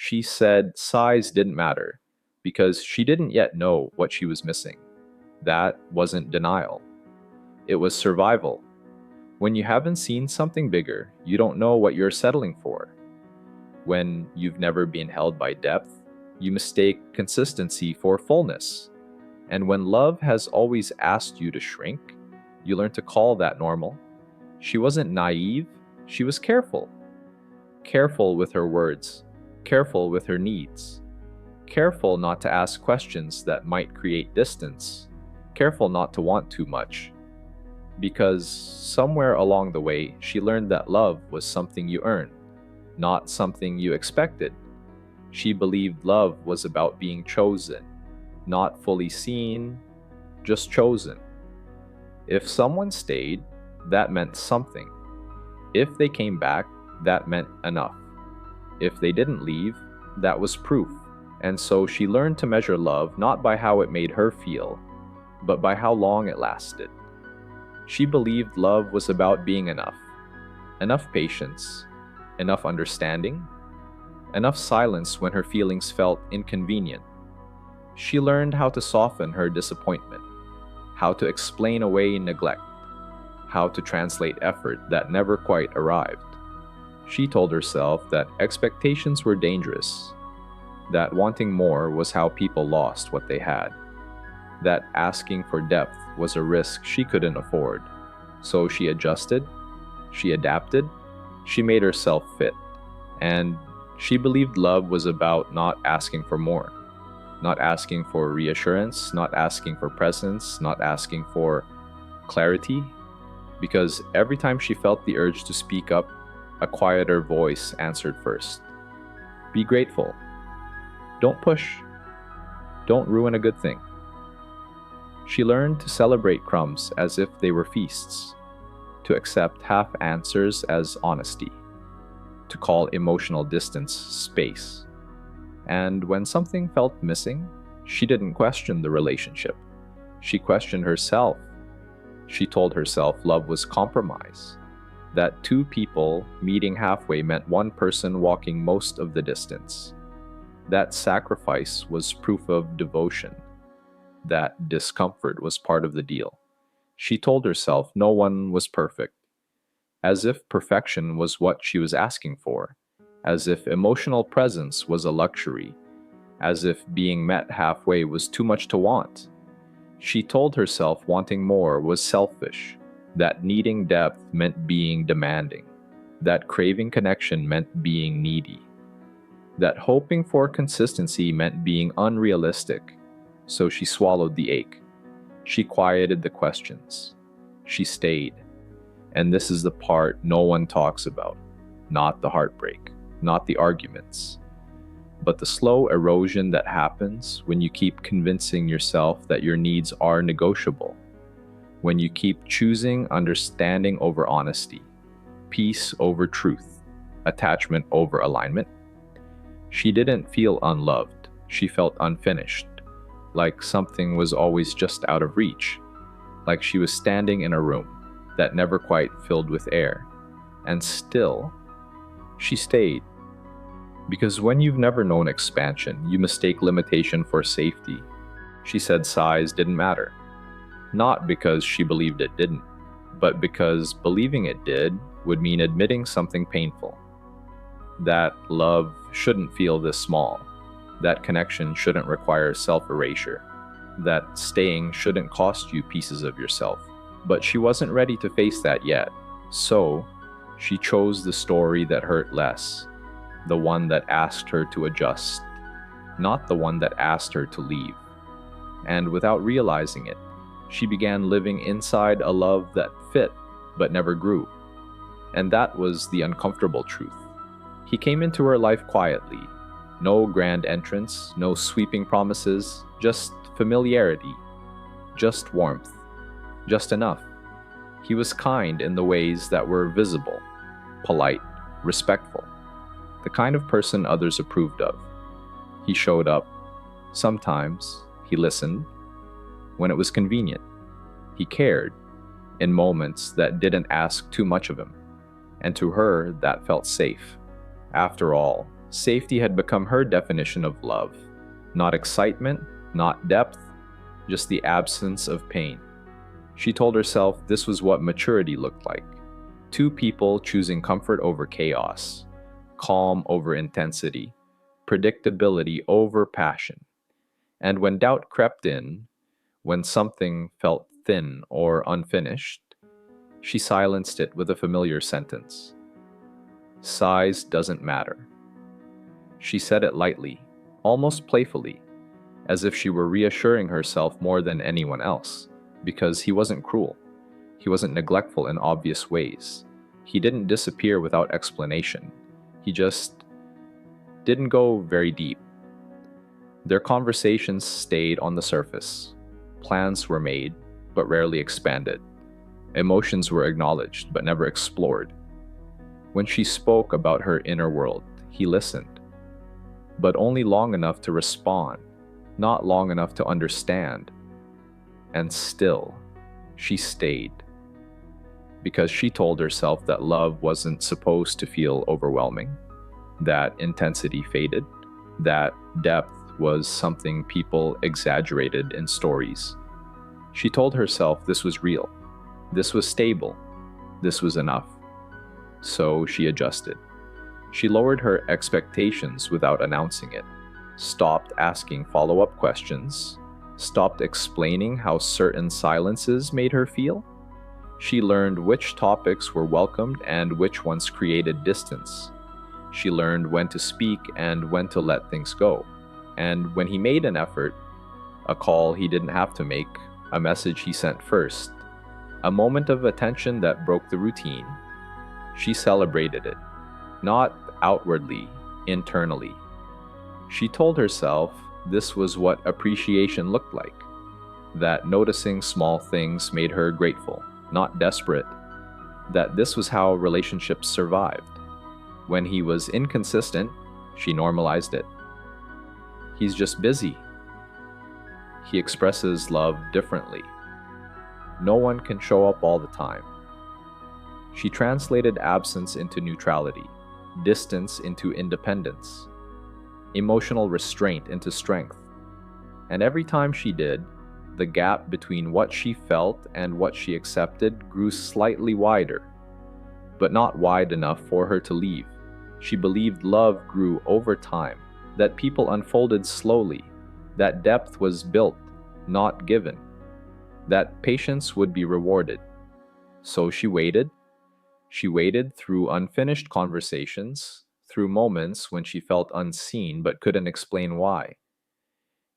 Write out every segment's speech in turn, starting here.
She said size didn't matter because she didn't yet know what she was missing. That wasn't denial, it was survival. When you haven't seen something bigger, you don't know what you're settling for. When you've never been held by depth, you mistake consistency for fullness. And when love has always asked you to shrink, you learn to call that normal. She wasn't naive, she was careful. Careful with her words, careful with her needs, careful not to ask questions that might create distance, careful not to want too much. Because somewhere along the way, she learned that love was something you earn, not something you expected. She believed love was about being chosen, not fully seen, just chosen. If someone stayed, that meant something. If they came back, that meant enough. If they didn't leave, that was proof. And so she learned to measure love not by how it made her feel, but by how long it lasted. She believed love was about being enough. Enough patience, enough understanding, enough silence when her feelings felt inconvenient. She learned how to soften her disappointment, how to explain away neglect, how to translate effort that never quite arrived. She told herself that expectations were dangerous, that wanting more was how people lost what they had, that asking for depth was a risk she couldn't afford. So she adjusted, she adapted, she made herself fit, and she believed love was about not asking for more, not asking for reassurance, not asking for presence, not asking for clarity, because every time she felt the urge to speak up, a quieter voice answered first. Be grateful. Don't push. Don't ruin a good thing. She learned to celebrate crumbs as if they were feasts, to accept half answers as honesty, to call emotional distance space. And when something felt missing, she didn't question the relationship. She questioned herself. She told herself love was compromise, that two people meeting halfway meant one person walking most of the distance. That sacrifice was proof of devotion. That discomfort was part of the deal. She told herself no one was perfect, as if perfection was what she was asking for, as if emotional presence was a luxury, as if being met halfway was too much to want. She told herself wanting more was selfish, that needing depth meant being demanding, that craving connection meant being needy, that hoping for consistency meant being unrealistic. So she swallowed the ache. She quieted the questions. She stayed. And this is the part no one talks about. Not the heartbreak, not the arguments, but the slow erosion that happens when you keep convincing yourself that your needs are negotiable, when you keep choosing understanding over honesty, peace over truth, attachment over alignment. She didn't feel unloved. She felt unfinished, like something was always just out of reach, like she was standing in a room that never quite filled with air. And still, she stayed. Because when you've never known expansion, you mistake limitation for safety. She said size didn't matter. Not because she believed it didn't, but because believing it did would mean admitting something painful. That love shouldn't feel this small. That connection shouldn't require self-erasure. That staying shouldn't cost you pieces of yourself. But she wasn't ready to face that yet. So, she chose the story that hurt less. The one that asked her to adjust, not the one that asked her to leave. And without realizing it, she began living inside a love that fit but never grew. And that was the uncomfortable truth. He came into her life quietly. No grand entrance, no sweeping promises, just familiarity, just warmth, just enough. He was kind in the ways that were visible, polite, respectful, the kind of person others approved of. He showed up. Sometimes he listened when it was convenient. He cared in moments that didn't ask too much of him. And to her, that felt safe. After all, Safety had become her definition of love. Not excitement, not depth, just the absence of pain. She told herself this was what maturity looked like. Two people choosing comfort over chaos, calm over intensity, predictability over passion. And when doubt crept in, when something felt thin or unfinished, she silenced it with a familiar sentence. Size doesn't matter. She said it lightly, almost playfully, as if she were reassuring herself more than anyone else, because he wasn't cruel. He wasn't neglectful in obvious ways. He didn't disappear without explanation. He just didn't go very deep. Their conversations stayed on the surface. Plans were made, but rarely expanded. Emotions were acknowledged, but never explored. When she spoke about her inner world, he listened, but only long enough to respond, not long enough to understand. And still, she stayed. Because she told herself that love wasn't supposed to feel overwhelming, that intensity faded, that depth was something people exaggerated in stories. She told herself this was real, this was stable, this was enough. So she adjusted. She lowered her expectations without announcing it, stopped asking follow-up questions, stopped explaining how certain silences made her feel. She learned which topics were welcomed and which ones created distance. She learned when to speak and when to let things go. And when he made an effort, a call he didn't have to make, a message he sent first, a moment of attention that broke the routine, she celebrated it, not outwardly, internally. She told herself this was what appreciation looked like, that noticing small things made her grateful, not desperate, that this was how relationships survived. When he was inconsistent, she normalized it. He's just busy. He expresses love differently. No one can show up all the time. She translated absence into neutrality, distance into independence, emotional restraint into strength. And every time she did, the gap between what she felt and what she accepted grew slightly wider, but not wide enough for her to leave. She believed love grew over time, that people unfolded slowly, that depth was built, not given, that patience would be rewarded. So she waited. She waited through unfinished conversations, through moments when she felt unseen but couldn't explain why.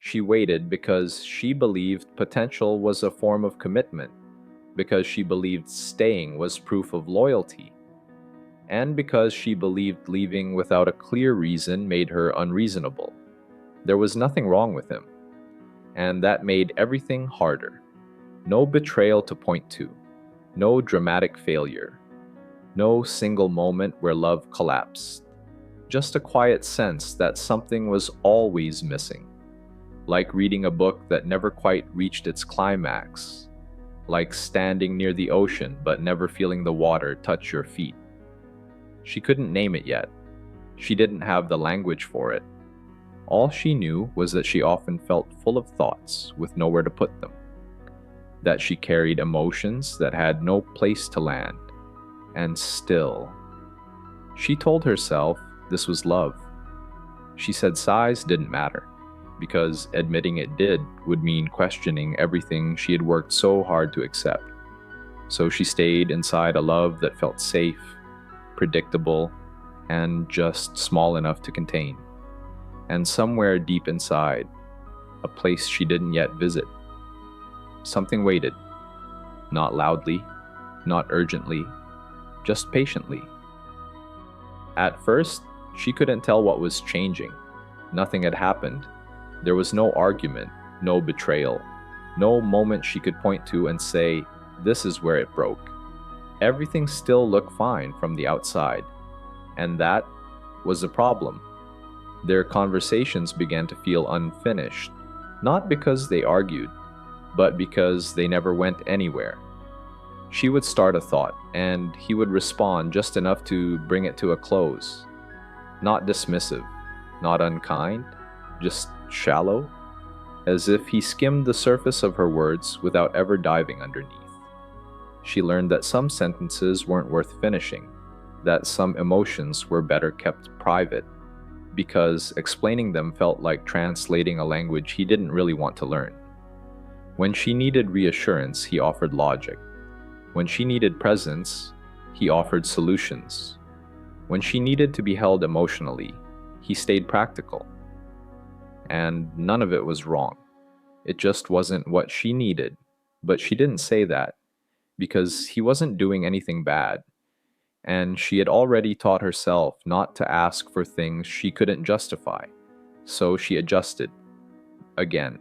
She waited because she believed potential was a form of commitment, because she believed staying was proof of loyalty, and because she believed leaving without a clear reason made her unreasonable. There was nothing wrong with him, and that made everything harder. No betrayal to point to, no dramatic failure, no single moment where love collapsed. Just a quiet sense that something was always missing. Like reading a book that never quite reached its climax. Like standing near the ocean but never feeling the water touch your feet. She couldn't name it yet. She didn't have the language for it. All she knew was that she often felt full of thoughts with nowhere to put them. That she carried emotions that had no place to land. And still, she told herself this was love. She said size didn't matter, because admitting it did would mean questioning everything she had worked so hard to accept. So she stayed inside a love that felt safe, predictable, and just small enough to contain. And somewhere deep inside, a place she didn't yet visit, something waited, not loudly, not urgently, just patiently. At first, she couldn't tell what was changing. Nothing had happened. There was no argument, no betrayal, no moment she could point to and say, this is where it broke. Everything still looked fine from the outside, and that was the problem. Their conversations began to feel unfinished, not because they argued, but because they never went anywhere. She would start a thought, and he would respond just enough to bring it to a close. Not dismissive, not unkind, just shallow, as if he skimmed the surface of her words without ever diving underneath. She learned that some sentences weren't worth finishing, that some emotions were better kept private, because explaining them felt like translating a language he didn't really want to learn. When she needed reassurance, he offered logic. When she needed presence, he offered solutions. When she needed to be held emotionally, he stayed practical. And none of it was wrong. It just wasn't what she needed. But she didn't say that, because he wasn't doing anything bad. And she had already taught herself not to ask for things she couldn't justify. So she adjusted. Again.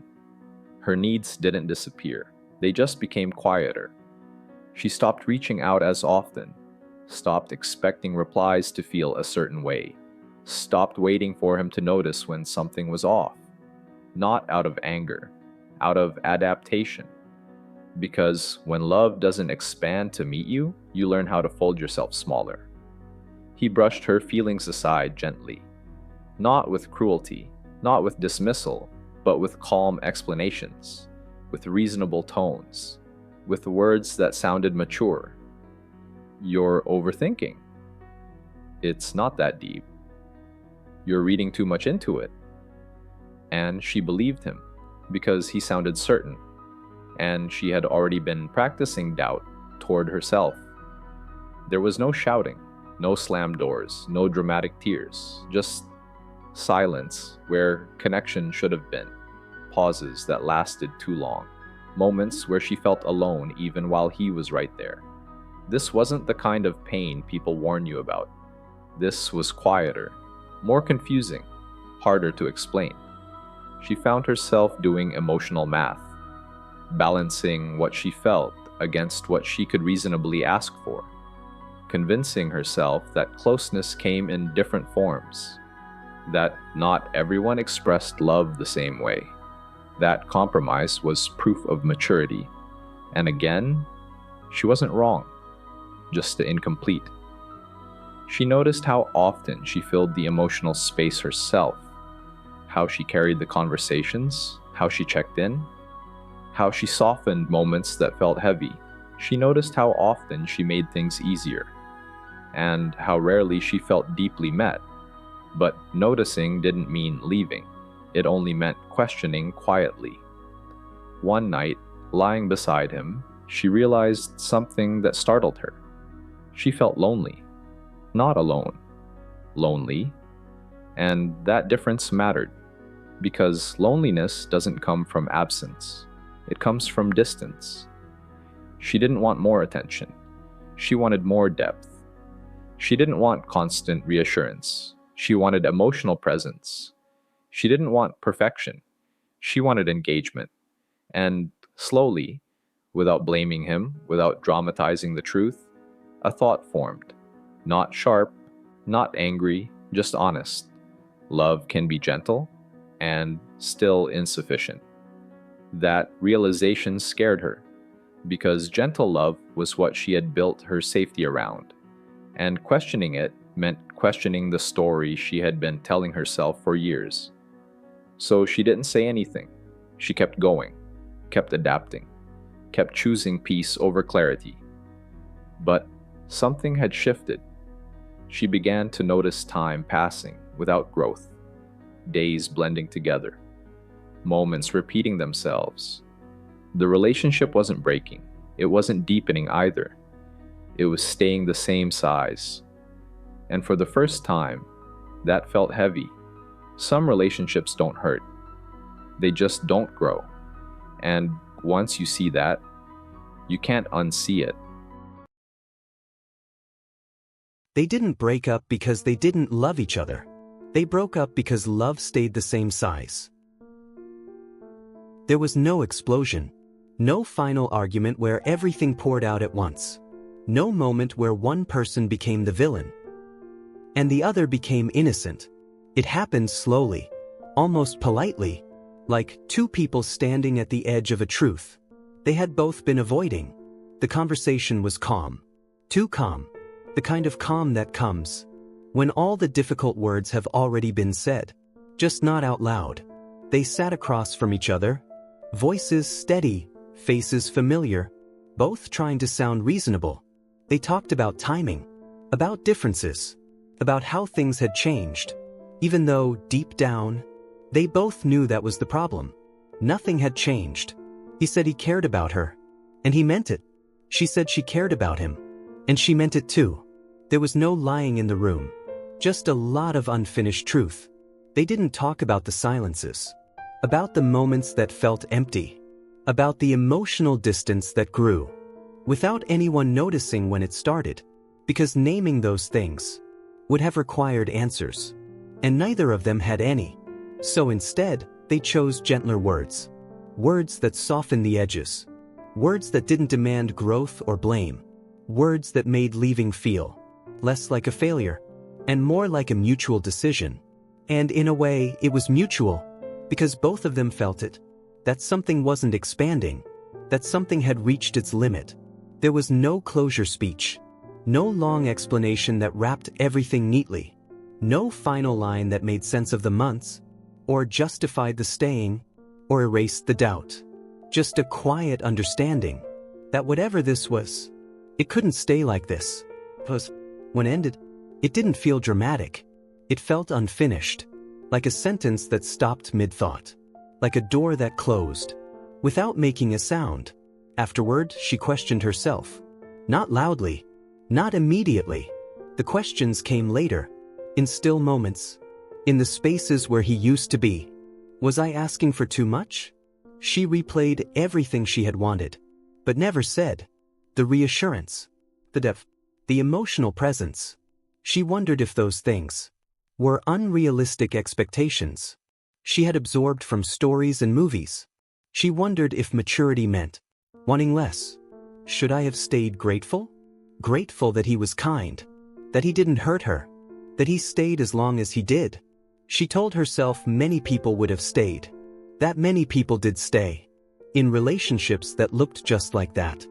Her needs didn't disappear. They just became quieter. She stopped reaching out as often, stopped expecting replies to feel a certain way, stopped waiting for him to notice when something was off. Not out of anger, out of adaptation. Because when love doesn't expand to meet you, you learn how to fold yourself smaller. He brushed her feelings aside gently. Not with cruelty, not with dismissal, but with calm explanations, with reasonable tones, with words that sounded mature. You're overthinking. It's not that deep. You're reading too much into it. And she believed him, because he sounded certain, and she had already been practicing doubt toward herself. There was no shouting, no slammed doors, no dramatic tears, just silence where connection should have been, pauses that lasted too long, moments where she felt alone even while he was right there. This wasn't the kind of pain people warn you about. This was quieter, more confusing, harder to explain. She found herself doing emotional math, balancing what she felt against what she could reasonably ask for, convincing herself that closeness came in different forms, that not everyone expressed love the same way, that compromise was proof of maturity. And again, she wasn't wrong, just incomplete. She noticed how often she filled the emotional space herself, how she carried the conversations, how she checked in, how she softened moments that felt heavy. She noticed how often she made things easier, and how rarely she felt deeply met. But noticing didn't mean leaving. It only meant questioning quietly. One night, lying beside him, she realized something that startled her. She felt lonely. Not alone. Lonely. And that difference mattered, because loneliness doesn't come from absence. It comes from distance. She didn't want more attention. She wanted more depth. She didn't want constant reassurance. She wanted emotional presence. She didn't want perfection. She wanted engagement. And slowly, without blaming him, without dramatizing the truth, a thought formed. Not sharp, not angry, just honest. Love can be gentle and still insufficient. That realization scared her, because gentle love was what she had built her safety around, and questioning it meant questioning the story she had been telling herself for years. So she didn't say anything. She kept going, kept adapting, kept choosing peace over clarity. But something had shifted. She began to notice time passing without growth, days blending together, moments repeating themselves. The relationship wasn't breaking. It wasn't deepening either. It was staying the same size. And for the first time, that felt heavy. Some relationships don't hurt. They just don't grow. And once you see that, you can't unsee it. They didn't break up because they didn't love each other. They broke up because love stayed the same size. There was no explosion, no final argument where everything poured out at once, no moment where one person became the villain and the other became innocent. It happened slowly, almost politely, like two people standing at the edge of a truth they had both been avoiding. The conversation was calm, too calm, the kind of calm that comes When all the difficult words have already been said, just not out loud. They sat across from each other, voices steady, faces familiar, both trying to sound reasonable. They talked about timing, about differences, about how things had changed, even though, deep down, they both knew that was the problem. Nothing had changed. He said he cared about her, and he meant it. She said she cared about him, and she meant it too. There was no lying in the room, just a lot of unfinished truth. They didn't talk about the silences, about the moments that felt empty, about the emotional distance that grew, without anyone noticing when it started, because naming those things would have required answers, and neither of them had any. So instead, they chose gentler words, words that softened the edges, words that didn't demand growth or blame, words that made leaving feel less like a failure and more like a mutual decision. And in a way, it was mutual, because both of them felt it, that something wasn't expanding, that something had reached its limit. There was no closure speech, no long explanation that wrapped everything neatly, no final line that made sense of the months, or justified the staying, or erased the doubt. Just a quiet understanding that whatever this was, it couldn't stay like this. Because when it ended, it didn't feel dramatic. It felt unfinished, like a sentence that stopped mid-thought, like a door that closed, without making a sound. Afterward, she questioned herself. Not loudly, not immediately. The questions came later, in still moments, in the spaces where he used to be. Was I asking for too much? She replayed everything she had wanted, but never said. The reassurance, the depth, the emotional presence. She wondered if those things were unrealistic expectations she had absorbed from stories and movies. She wondered if maturity meant wanting less. Should I have stayed grateful? Grateful that he was kind, that he didn't hurt her, that he stayed as long as he did. She told herself many people would have stayed, that many people did stay, in relationships that looked just like that.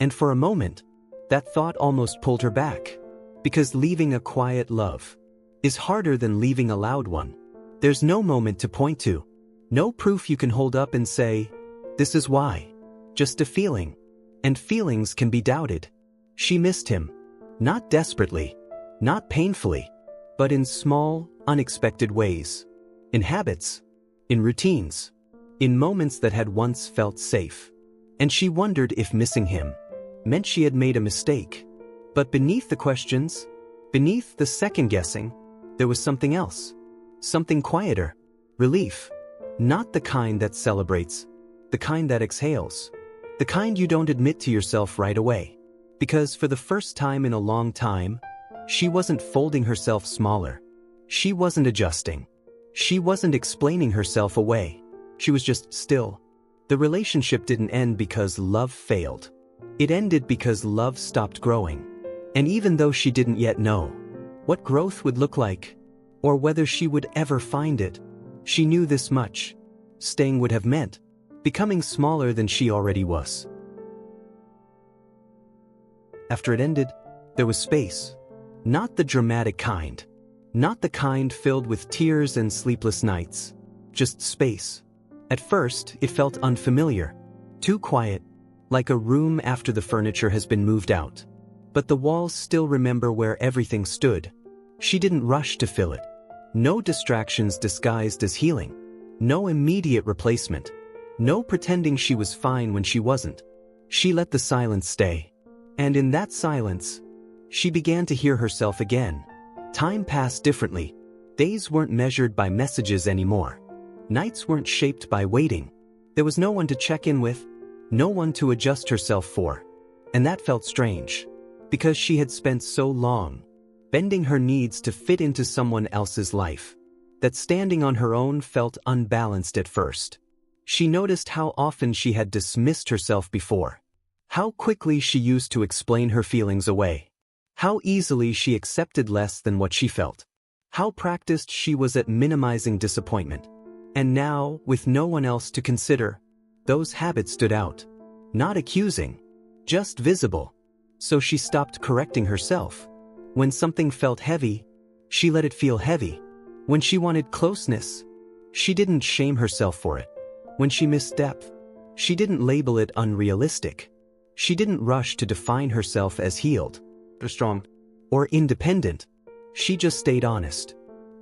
And for a moment, that thought almost pulled her back, because leaving a quiet love is harder than leaving a loud one. There's no moment to point to, no proof you can hold up and say, this is why. Just a feeling, and feelings can be doubted. She missed him, not desperately, not painfully, but in small, unexpected ways. In habits, in routines, in moments that had once felt safe. And she wondered if missing him meant she had made a mistake. But beneath the questions, beneath the second-guessing, there was something else. Something quieter. Relief. Not the kind that celebrates. The kind that exhales. The kind you don't admit to yourself right away. Because for the first time in a long time, she wasn't folding herself smaller. She wasn't adjusting. She wasn't explaining herself away. She was just still. The relationship didn't end because love failed. It ended because love stopped growing. And even though she didn't yet know what growth would look like, or whether she would ever find it, she knew this much. Staying would have meant becoming smaller than she already was. After it ended, there was space. Not the dramatic kind. Not the kind filled with tears and sleepless nights. Just space. At first, it felt unfamiliar. Too quiet, like a room after the furniture has been moved out. But the walls still remember where everything stood. She didn't rush to fill it. No distractions disguised as healing. No immediate replacement. No pretending she was fine when she wasn't. She let the silence stay. And in that silence, she began to hear herself again. Time passed differently. Days weren't measured by messages anymore. Nights weren't shaped by waiting. There was no one to check in with, no one to adjust herself for. And that felt strange, because she had spent so long bending her needs to fit into someone else's life, that standing on her own felt unbalanced at first. She noticed how often she had dismissed herself before, how quickly she used to explain her feelings away, how easily she accepted less than what she felt, how practiced she was at minimizing disappointment. And now, with no one else to consider, those habits stood out. Not accusing, just visible. So she stopped correcting herself. When something felt heavy, She let it feel heavy. When she wanted closeness, she didn't shame herself for it. When she missed depth, she didn't label it unrealistic. She didn't rush to define herself as healed, or strong, or independent. She just stayed honest.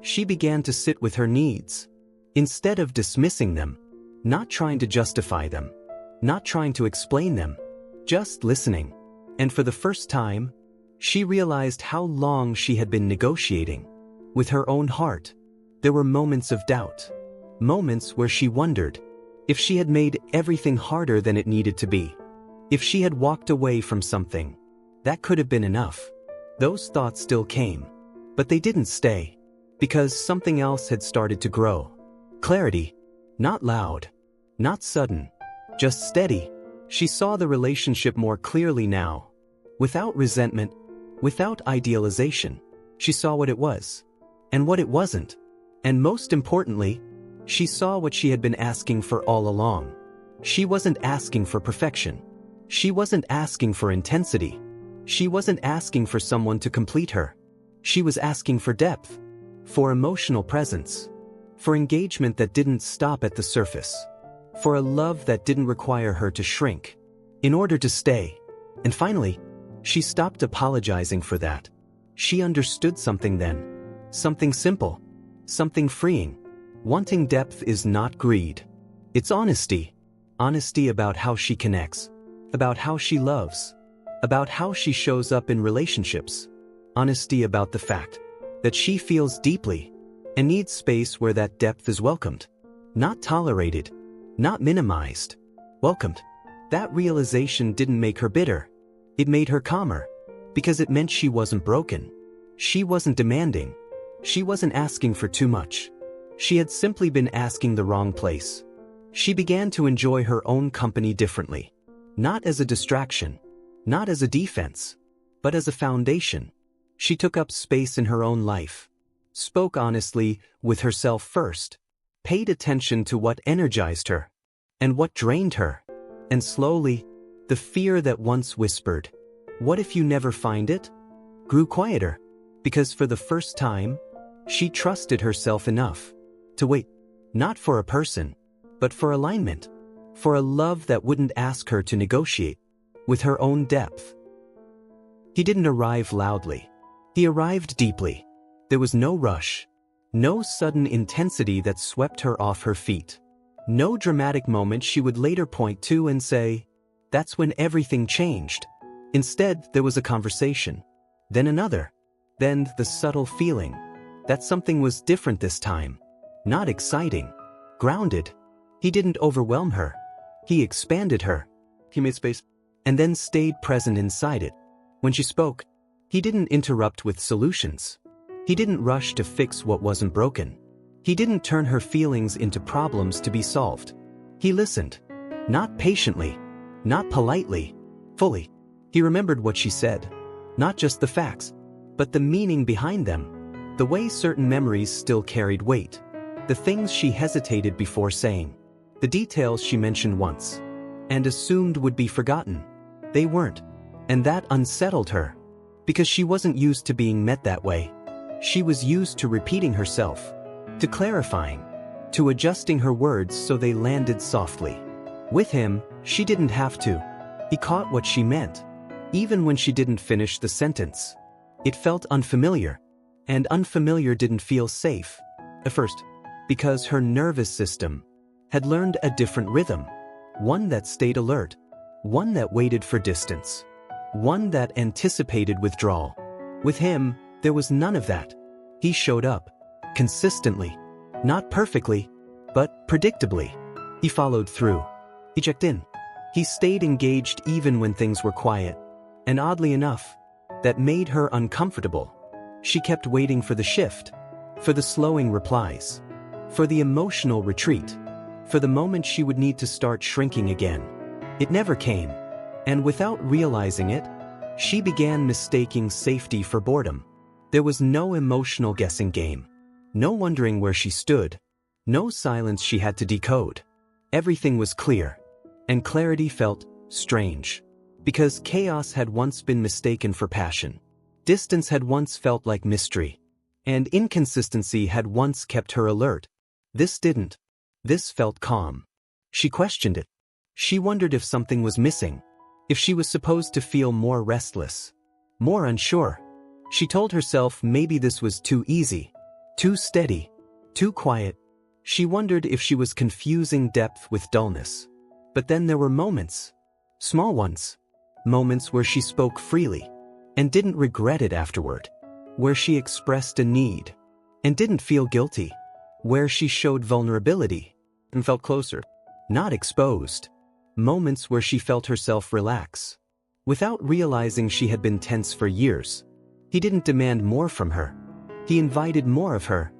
She began to sit with her needs. Instead of dismissing them, not trying to justify them, not trying to explain them, just listening. And for the first time, she realized how long she had been negotiating with her own heart. There were moments of doubt, moments where she wondered if she had made everything harder than it needed to be. If she had walked away from something, that could have been enough. Those thoughts still came, but they didn't stay, because something else had started to grow. Clarity, not loud, not sudden, just steady. She saw the relationship more clearly now, without resentment, without idealization. She saw what it was, and what it wasn't. And most importantly, she saw what she had been asking for all along. She wasn't asking for perfection. She wasn't asking for intensity. She wasn't asking for someone to complete her. She was asking for depth, for emotional presence, for engagement that didn't stop at the surface, for a love that didn't require her to shrink in order to stay. And finally, she stopped apologizing for that. She understood something then. Something simple. Something freeing. Wanting depth is not greed. It's honesty. Honesty about how she connects, about how she loves, about how she shows up in relationships. Honesty about the fact that she feels deeply and needs space where that depth is welcomed, not tolerated, not minimized, welcomed. That realization didn't make her bitter. It made her calmer, because it meant she wasn't broken. She wasn't demanding. She wasn't asking for too much. She had simply been asking the wrong place. She began to enjoy her own company differently. Not as a distraction, not as a defense, but as a foundation. She took up space in her own life, spoke honestly with herself first, paid attention to what energized her, and what drained her. And slowly, the fear that once whispered, "What if you never find it?" grew quieter, because for the first time, she trusted herself enough to wait, not for a person, but for alignment, for a love that wouldn't ask her to negotiate with her own depth. He didn't arrive loudly. He arrived deeply. There was no rush, no sudden intensity that swept her off her feet, no dramatic moment she would later point to and say, "That's when everything changed." Instead, there was a conversation, then another, then the subtle feeling that something was different this time, not exciting, grounded. He didn't overwhelm her. He expanded her. He made space, and then stayed present inside it. When she spoke, he didn't interrupt with solutions. He didn't rush to fix what wasn't broken. He didn't turn her feelings into problems to be solved. He listened, not patiently, not politely, fully. He remembered what she said, not just the facts, but the meaning behind them, the way certain memories still carried weight, the things she hesitated before saying, the details she mentioned once and assumed would be forgotten. They weren't, and that unsettled her, because she wasn't used to being met that way. She was used to repeating herself, to clarifying, to adjusting her words so they landed softly. With him, she didn't have to. He caught what she meant, even when she didn't finish the sentence. It felt unfamiliar, and unfamiliar didn't feel safe at first, because her nervous system had learned a different rhythm, one that stayed alert, one that waited for distance, one that anticipated withdrawal. With him, there was none of that. He showed up, consistently, not perfectly, but predictably. He followed through. He checked in. He stayed engaged even when things were quiet. And oddly enough, that made her uncomfortable. She kept waiting for the shift, for the slowing replies, for the emotional retreat, for the moment she would need to start shrinking again. It never came, and without realizing it, she began mistaking safety for boredom. There was no emotional guessing game, no wondering where she stood, no silence she had to decode. Everything was clear, and clarity felt strange, because chaos had once been mistaken for passion. Distance had once felt like mystery, And inconsistency had once kept her alert. This didn't. This felt calm. She questioned it. She wondered if something was missing, if she was supposed to feel more restless, more unsure. She told herself maybe this was too easy, too steady, too quiet. She wondered if she was confusing depth with dullness. But then there were moments, small ones, moments where she spoke freely and didn't regret it afterward, where she expressed a need and didn't feel guilty, where she showed vulnerability and felt closer, not exposed. Moments where she felt herself relax, without realizing she had been tense for years. He didn't demand more from her. He invited more of her.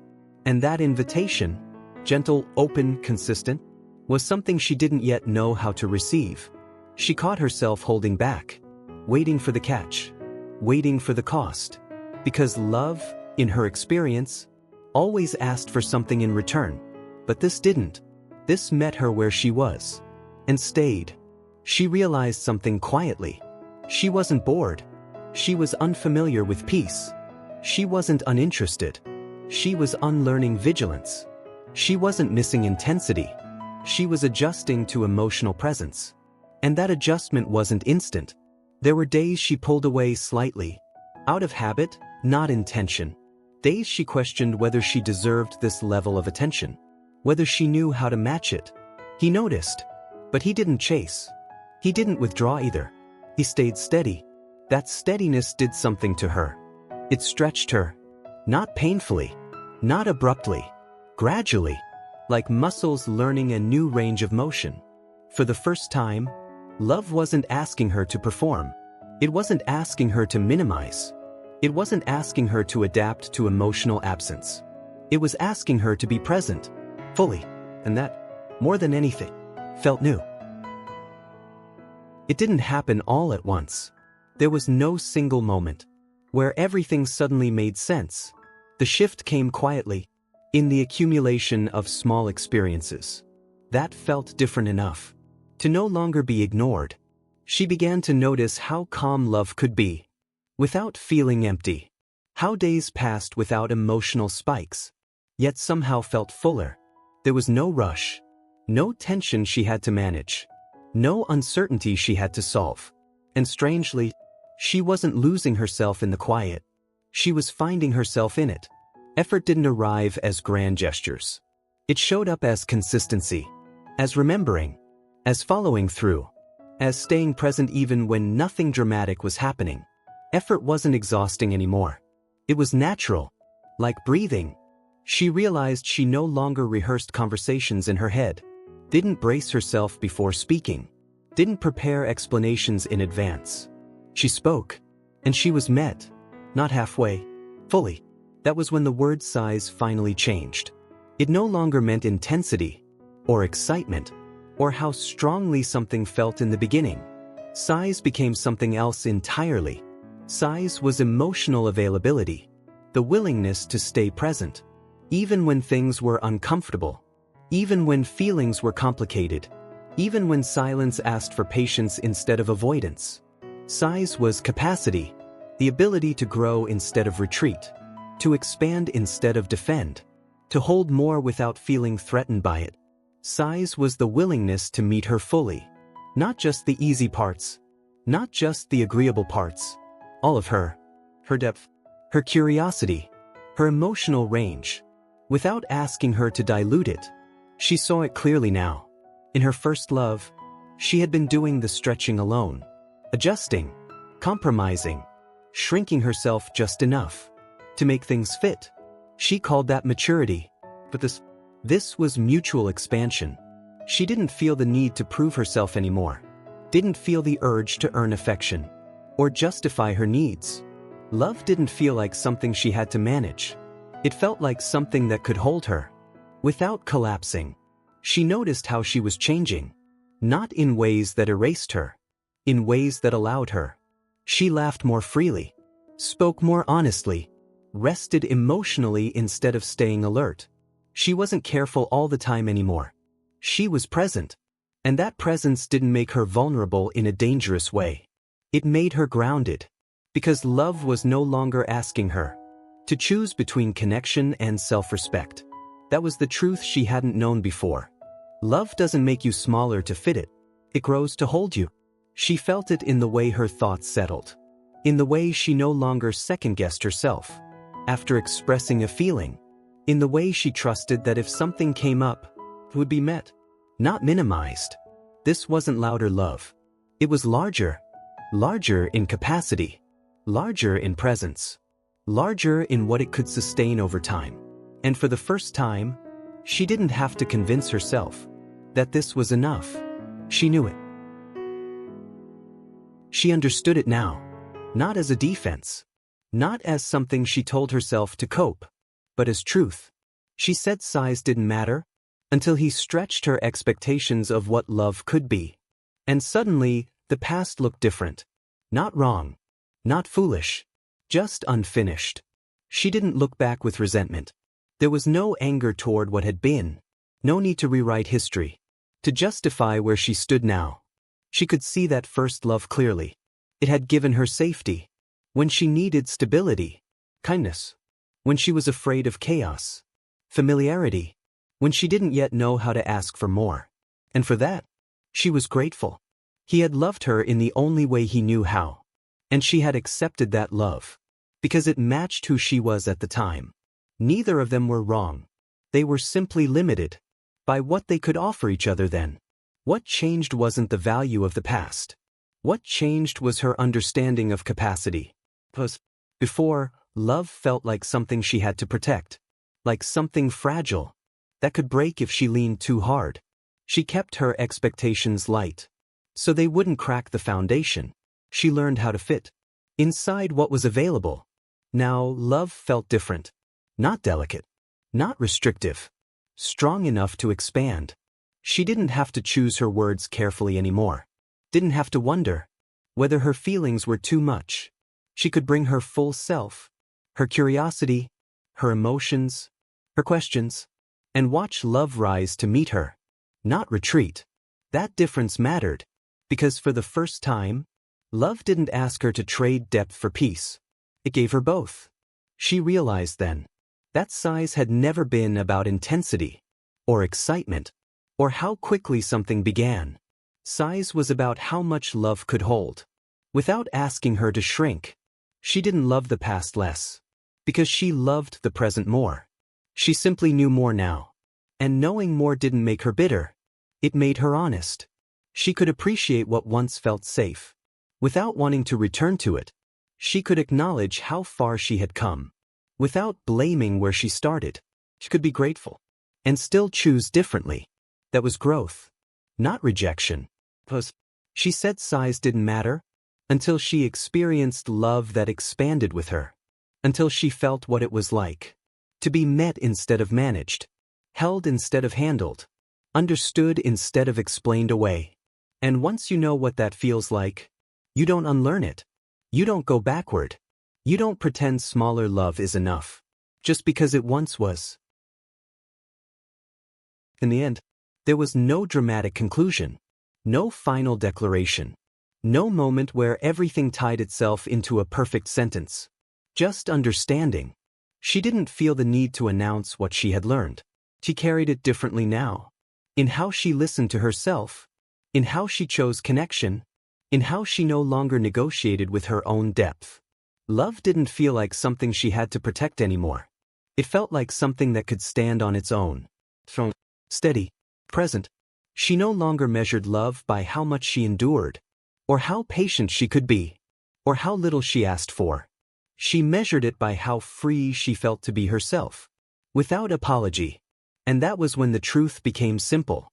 And that invitation, gentle, open, consistent, was something she didn't yet know how to receive. She caught herself holding back, waiting for the catch, waiting for the cost. Because love, in her experience, always asked for something in return. But this didn't. This met her where she was. And stayed. She realized something quietly. She wasn't bored. She was unfamiliar with peace. She wasn't uninterested. She was unlearning vigilance. She wasn't missing intensity. She was adjusting to emotional presence. And that adjustment wasn't instant. There were days she pulled away slightly, out of habit, not intention. Days she questioned whether she deserved this level of attention, whether she knew how to match it. He noticed. But he didn't chase. He didn't withdraw either. He stayed steady. That steadiness did something to her. It stretched her. Not painfully. Not abruptly. Gradually. Like muscles learning a new range of motion. For the first time, love wasn't asking her to perform. It wasn't asking her to minimize. It wasn't asking her to adapt to emotional absence. It was asking her to be present, fully. And that, more than anything, felt new. It didn't happen all at once. There was no single moment where everything suddenly made sense. The shift came quietly, in the accumulation of small experiences. That felt different enough to no longer be ignored. She began to notice how calm love could be, without feeling empty. How days passed without emotional spikes, yet somehow felt fuller. There was no rush. No tension she had to manage. No uncertainty she had to solve. And strangely, she wasn't losing herself in the quiet. She was finding herself in it. Effort didn't arrive as grand gestures. It showed up as consistency, as remembering, as following through, as staying present even when nothing dramatic was happening. Effort wasn't exhausting anymore. It was natural, like breathing. She realized she no longer rehearsed conversations in her head. Didn't brace herself before speaking, didn't prepare explanations in advance. She spoke, and she was met, not halfway, fully. That was when the word size finally changed. It no longer meant intensity, or excitement, or how strongly something felt in the beginning. Size became something else entirely. Size was emotional availability, the willingness to stay present, even when things were uncomfortable. Even when feelings were complicated, even when silence asked for patience instead of avoidance. Size was capacity, the ability to grow instead of retreat, to expand instead of defend, to hold more without feeling threatened by it. Size was the willingness to meet her fully, not just the easy parts, not just the agreeable parts, all of her depth, her curiosity, her emotional range, without asking her to dilute it. She saw it clearly now. In her first love, she had been doing the stretching alone, adjusting, compromising, shrinking herself just enough to make things fit. She called that maturity. But this was mutual expansion. She didn't feel the need to prove herself anymore, didn't feel the urge to earn affection or justify her needs. Love didn't feel like something she had to manage. It felt like something that could hold her without collapsing. She noticed how she was changing, not in ways that erased her, in ways that allowed her. She laughed more freely, spoke more honestly, rested emotionally instead of staying alert. She wasn't careful all the time anymore. She was present, and that presence didn't make her vulnerable in a dangerous way. It made her grounded, because love was no longer asking her To choose between connection and self-respect. That was the truth she hadn't known before. Love doesn't make you smaller to fit it. It grows to hold you. She felt it in the way her thoughts settled. In the way she no longer second-guessed herself after expressing a feeling. In the way she trusted that if something came up, it would be met, not minimized. This wasn't louder love. It was larger. Larger in capacity. Larger in presence. Larger in what it could sustain over time. And for the first time, she didn't have to convince herself that this was enough. She knew it. She understood it now. Not as a defense. Not as something she told herself to cope, but as truth. She said size didn't matter until he stretched her expectations of what love could be. And suddenly, the past looked different. Not wrong. Not foolish. Just unfinished. She didn't look back with resentment. There was no anger toward what had been. No need to rewrite history. To justify where she stood now. She could see that first love clearly. It had given her safety. When she needed stability. Kindness. When she was afraid of chaos. Familiarity. When she didn't yet know how to ask for more. And for that, she was grateful. He had loved her in the only way he knew how. And she had accepted that love. Because it matched who she was at the time. Neither of them were wrong. They were simply limited by what they could offer each other then. What changed wasn't the value of the past. What changed was her understanding of capacity. Before, love felt like something she had to protect. Like something fragile that could break if she leaned too hard. She kept her expectations light, so they wouldn't crack the foundation. She learned how to fit inside what was available. Now, love felt different. Not delicate. Not restrictive. Strong enough to expand. She didn't have to choose her words carefully anymore. Didn't have to wonder whether her feelings were too much. She could bring her full self, her curiosity, her emotions, her questions, and watch love rise to meet her. Not retreat. That difference mattered, because for the first time, love didn't ask her to trade depth for peace. It gave her both. She realized then that size had never been about intensity, or excitement, or how quickly something began. Size was about how much love could hold. Without asking her to shrink, she didn't love the past less, because she loved the present more. She simply knew more now. And knowing more didn't make her bitter. It made her honest. She could appreciate what once felt safe. Without wanting to return to it, she could acknowledge how far she had come. Without blaming where she started, she could be grateful. And still choose differently. That was growth. Not rejection. She said size didn't matter until she experienced love that expanded with her. Until she felt what it was like to be met instead of managed, held instead of handled, understood instead of explained away. And once you know what that feels like, you don't unlearn it. You don't go backward. You don't pretend smaller love is enough, just because it once was. In the end, there was no dramatic conclusion, no final declaration, no moment where everything tied itself into a perfect sentence. Just understanding. She didn't feel the need to announce what she had learned. She carried it differently now. In how she listened to herself. In how she chose connection. In how she no longer negotiated with her own depth. Love didn't feel like something she had to protect anymore. It felt like something that could stand on its own. Steady. Present. She no longer measured love by how much she endured. Or how patient she could be. Or how little she asked for. She measured it by how free she felt to be herself. Without apology. And that was when the truth became simple.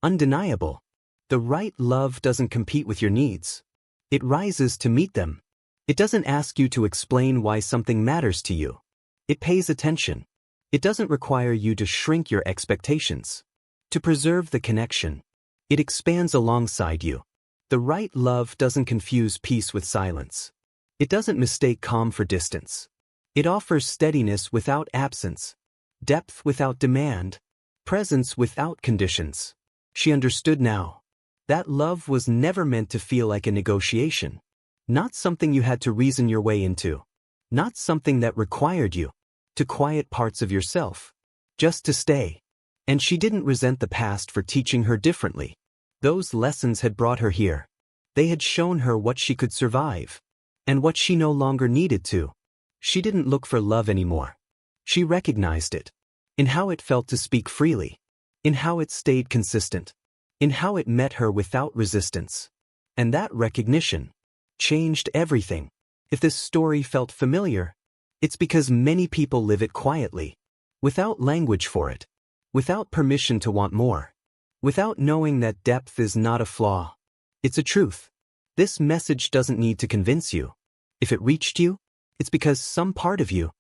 Undeniable. The right love doesn't compete with your needs. It rises to meet them. It doesn't ask you to explain why something matters to you. It pays attention. It doesn't require you to shrink your expectations. To preserve the connection. It expands alongside you. The right love doesn't confuse peace with silence. It doesn't mistake calm for distance. It offers steadiness without absence, depth without demand, presence without conditions. She understood now. That love was never meant to feel like a negotiation. Not something you had to reason your way into. Not something that required you to quiet parts of yourself, just to stay. And she didn't resent the past for teaching her differently. Those lessons had brought her here. They had shown her what she could survive, and what she no longer needed to. She didn't look for love anymore. She recognized it, in how it felt to speak freely, in how it stayed consistent, in how it met her without resistance. And that recognition changed everything. If this story felt familiar, it's because many people live it quietly, without language for it, without permission to want more, without knowing that depth is not a flaw. It's a truth. This message doesn't need to convince you. If it reached you, it's because some part of you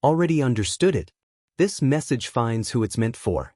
already understood it. This message finds who it's meant for.